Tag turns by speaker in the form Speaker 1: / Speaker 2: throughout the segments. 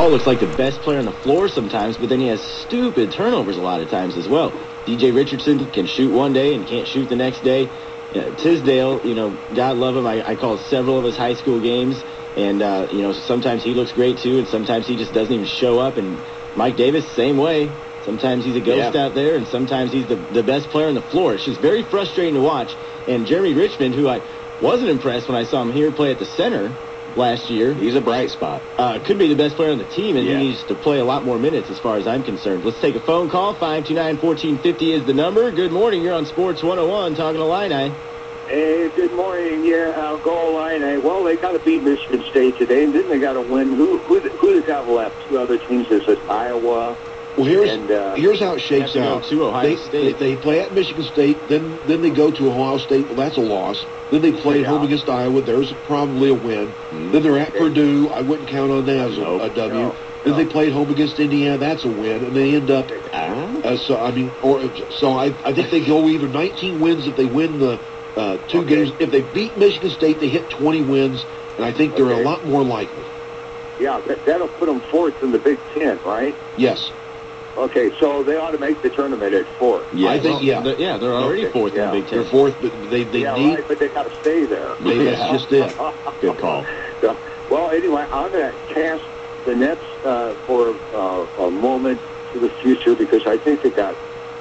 Speaker 1: Hall looks like the best player on the floor sometimes, but then he has stupid turnovers a lot of times as well. DJ Richardson can shoot one day and can't shoot the next day. Tisdale, God love him. I call several of his high school games, and, sometimes he looks great too, and sometimes he just doesn't even show up. And Mike Davis, same way. Sometimes he's a ghost out there, and sometimes he's the best player on the floor. It's just very frustrating to watch. And Jeremy Richmond, who I wasn't impressed when I saw him here play at the center last year.
Speaker 2: He's a bright spot.
Speaker 1: Could be the best player on the team, and he needs to play a lot more minutes as far as I'm concerned. Let's take a phone call. 529-1450 is the number. Good morning. You're on Sports 101 talking to Illini.
Speaker 3: Hey, good morning. Yeah, go Illini. Well, they got to beat Michigan State today, and then they got to win. Who they got left? Two other teams. Is it Iowa?
Speaker 4: Well, here's how it shakes out.
Speaker 1: To Ohio State.
Speaker 4: They play at Michigan State, then they go to Ohio State. Well, that's a loss. Then they play at home against Iowa. There's probably a win. Then they're at Purdue. I wouldn't count on that as a W. Then they play at home against Indiana. That's a win. And they end up. I think they go either 19 wins if they win the 2 games. If they beat Michigan State, they hit 20 wins, and I think they're a lot more likely.
Speaker 3: Yeah, that'll put them fourth in the Big Ten, right?
Speaker 4: Yes.
Speaker 3: Okay, so they ought to make the tournament at 4.
Speaker 4: Yeah, I think,
Speaker 1: they're already fourth in the Big Ten.
Speaker 4: They're fourth, but they need...
Speaker 3: Right, but they got to stay there.
Speaker 4: That's just it.
Speaker 2: Good call.
Speaker 3: Well, anyway, I'm going to cast the Nets for a moment to the future because I think they got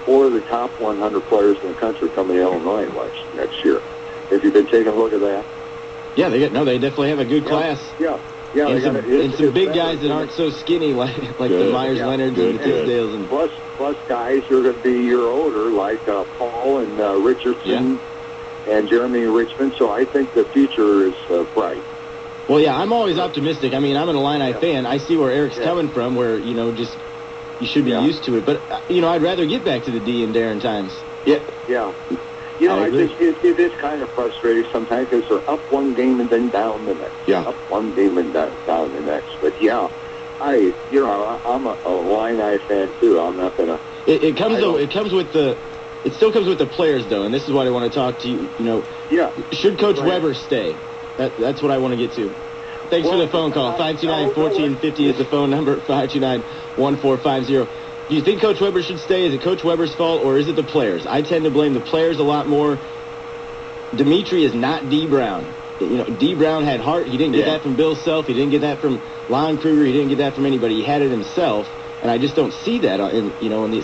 Speaker 3: 4 of the top 100 players in the country coming to Illinois next year. Have you been taking a look at that?
Speaker 1: Yeah, they definitely have a good class.
Speaker 3: Yeah,
Speaker 1: and some big guys that aren't so skinny like the Myers Leonards and the Tisdales. And
Speaker 3: plus guys who are going to be a year older like Paul and Richardson and Jeremy Richmond. So I think the future is bright.
Speaker 1: Well, yeah, I'm always optimistic. I mean, I'm an Illini fan. I see where Eric's coming from, where, just you should be used to it. But, I'd rather get back to the D and Darren times.
Speaker 3: Yeah. I think it is kind of frustrating sometimes because they're up one game and then down the next.
Speaker 4: Yeah.
Speaker 3: Up one game and down the next. But, I'm a Illini fan, too. I'm not going to...
Speaker 1: It still comes with the players, though, and this is what I want to talk to you, Should Coach Weber stay? That's what I want to get to. Thanks for the phone call. 529-1450 is the phone number, 529-1450. Do you think Coach Weber should stay? Is it Coach Weber's fault, or is it the players? I tend to blame the players a lot more. Dimitri is not D. Brown. D. Brown had heart. He didn't get that from Bill Self. He didn't get that from Lon Kruger. He didn't get that from anybody. He had it himself, and I just don't see that in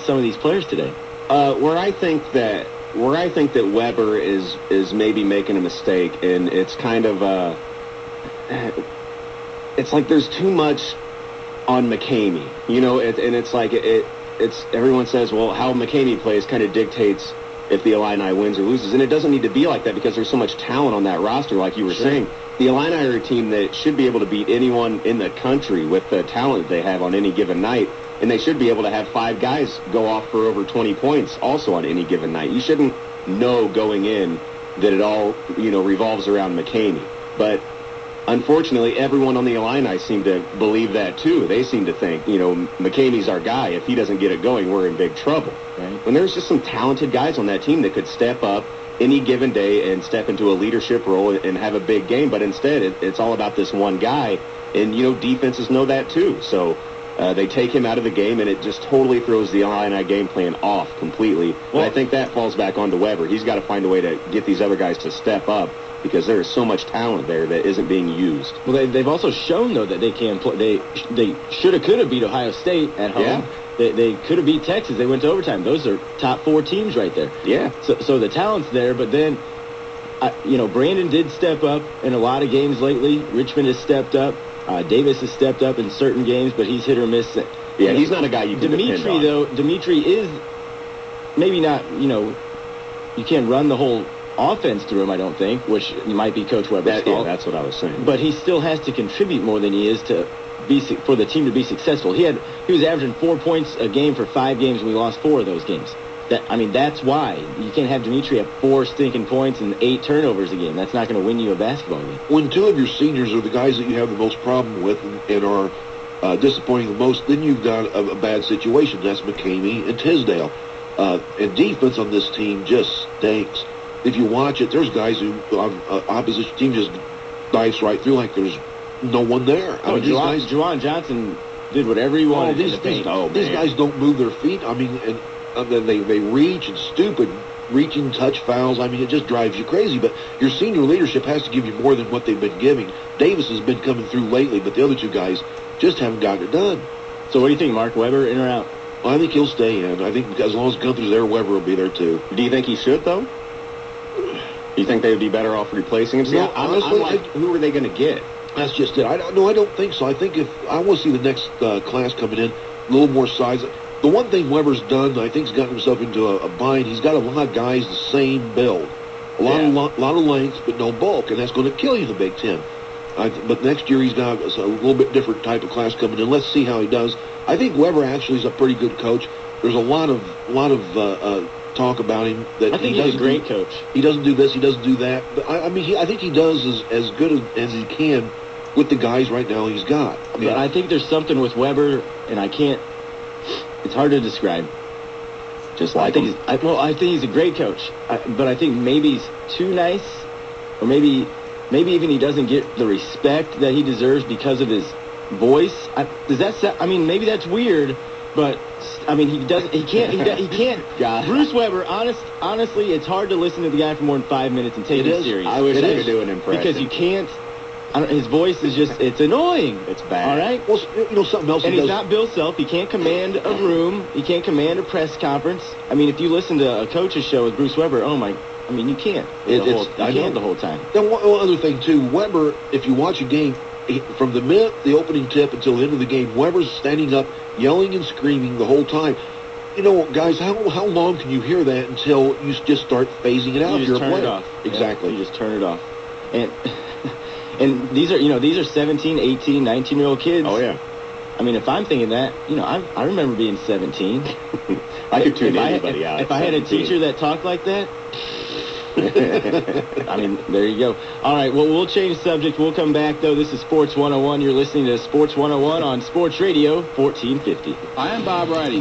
Speaker 1: some of these players today.
Speaker 2: Where I think that Weber is maybe making a mistake, and it's kind of it's like there's too much on McCamey, and it's like it's everyone says, well, how McCamey plays kind of dictates if the Illini wins or loses, and it doesn't need to be like that because there's so much talent on that roster, like you were saying. The Illini are a team that should be able to beat anyone in the country with the talent they have on any given night, and they should be able to have 5 guys go off for over 20 points also on any given night. You shouldn't know going in that it all, revolves around McCamey, but unfortunately, everyone on the Illini seem to believe that, too. They seem to think, McCamey's our guy. If he doesn't get it going, we're in big trouble. Right? When there's just some talented guys on that team that could step up any given day and step into a leadership role and have a big game. But instead, it's all about this one guy. And, defenses know that, too. So they take him out of the game, and it just totally throws the Illini game plan off completely. Well, and I think that falls back onto Weber. He's got to find a way to get these other guys to step up, because there is so much talent there that isn't being used.
Speaker 1: Well, they've also shown, though, that they can play. They should have, could have beat Ohio State at home.
Speaker 2: Yeah.
Speaker 1: They could have beat Texas. They went to overtime. Those are top 4 teams right there.
Speaker 2: Yeah.
Speaker 1: So the talent's there, but then, Brandon did step up in a lot of games lately. Richmond has stepped up. Davis has stepped up in certain games, but he's hit or miss.
Speaker 2: Yeah, he's not a guy you can depend on.
Speaker 1: Dimitri is maybe not, you can't run the whole offense through him, I don't think, which might be Coach Weber's fault.
Speaker 2: Yeah, that's what I was saying.
Speaker 1: But he still has to contribute more than he is for the team to be successful. He was averaging 4 points a game for 5 games, and we lost 4 of those games. That's why. You can't have Dimitri have 4 stinking points and 8 turnovers a game. That's not going to win you a basketball game.
Speaker 4: When 2 of your seniors are the guys that you have the most problem with and are disappointing the most, then you've got a bad situation. That's McCamey and Tisdale. And defense on this team just stinks. If you watch it, there's guys who opposition team just dives right through like there's no one there.
Speaker 1: Juwan Johnson did whatever he wanted in the paint.
Speaker 4: These guys don't move their feet. I mean, and then they reach and stupid reaching touch fouls. I mean, it just drives you crazy. But your senior leadership has to give you more than what they've been giving. Davis has been coming through lately, but the other two guys just haven't gotten it done.
Speaker 1: So what do you think, Mark? Weber in or out?
Speaker 4: Well, I think he'll stay in. I think as long as Gunther's there, Weber will be there too.
Speaker 2: Do you think he should, though? You think they would be better off replacing him? See,
Speaker 4: No, honestly,
Speaker 2: who are they going to get?
Speaker 4: That's just it. I don't think so. I think if I want to see the next class coming in, a little more size. The one thing Weber's done, I think, he's gotten himself into a bind. He's got a lot of guys the same build, a lot of length, but no bulk, and that's going to kill you in the Big Ten. But next year he's got a little bit different type of class coming in. Let's see how he does. I think Weber actually is a pretty good coach. There's a lot of talk about him that
Speaker 1: I think he's a great coach.
Speaker 4: He doesn't do this, he doesn't do that. But I think he does as good as he can with the guys right now he's got.
Speaker 1: But I think there's something with Weber, and I can't. It's hard to describe.
Speaker 2: Just like him.
Speaker 1: I think he's a great coach, but I think maybe he's too nice, or maybe even he doesn't get the respect that he deserves because of his voice. Does that sound, I mean, maybe that's weird, but I mean, he can't.
Speaker 2: God.
Speaker 1: Bruce Weber, honestly, it's hard to listen to the guy for more than 5 minutes and take him serious.
Speaker 2: I wish I could do an impression.
Speaker 1: Because you can't. His voice is just, it's annoying.
Speaker 2: It's bad.
Speaker 1: All right?
Speaker 4: Well, something else.
Speaker 1: And he's not Bill Self. He can't command a room. He can't command a press conference. I mean, if you listen to a coach's show with Bruce Weber, you can't. The whole time.
Speaker 4: Then one other thing, too. Weber, if you watch a game, from the minute the opening tip until the end of the game, Weber's standing up, yelling and screaming the whole time. You know, guys, how long can you hear that until you just start phasing it out?
Speaker 1: You just turn it off.
Speaker 4: Exactly.
Speaker 1: You just turn it off. And these are 17, 18, 19-year-old kids.
Speaker 2: Oh, yeah.
Speaker 1: I mean, if I'm thinking that, I remember being 17.
Speaker 2: I could tune anybody out.
Speaker 1: If I had a teacher that talked like that, I mean, there you go. All right, well, we'll change subject. We'll come back, though. This is Sports 101. You're listening to Sports 101 on Sports Radio 1450.
Speaker 5: I am Bob Riding.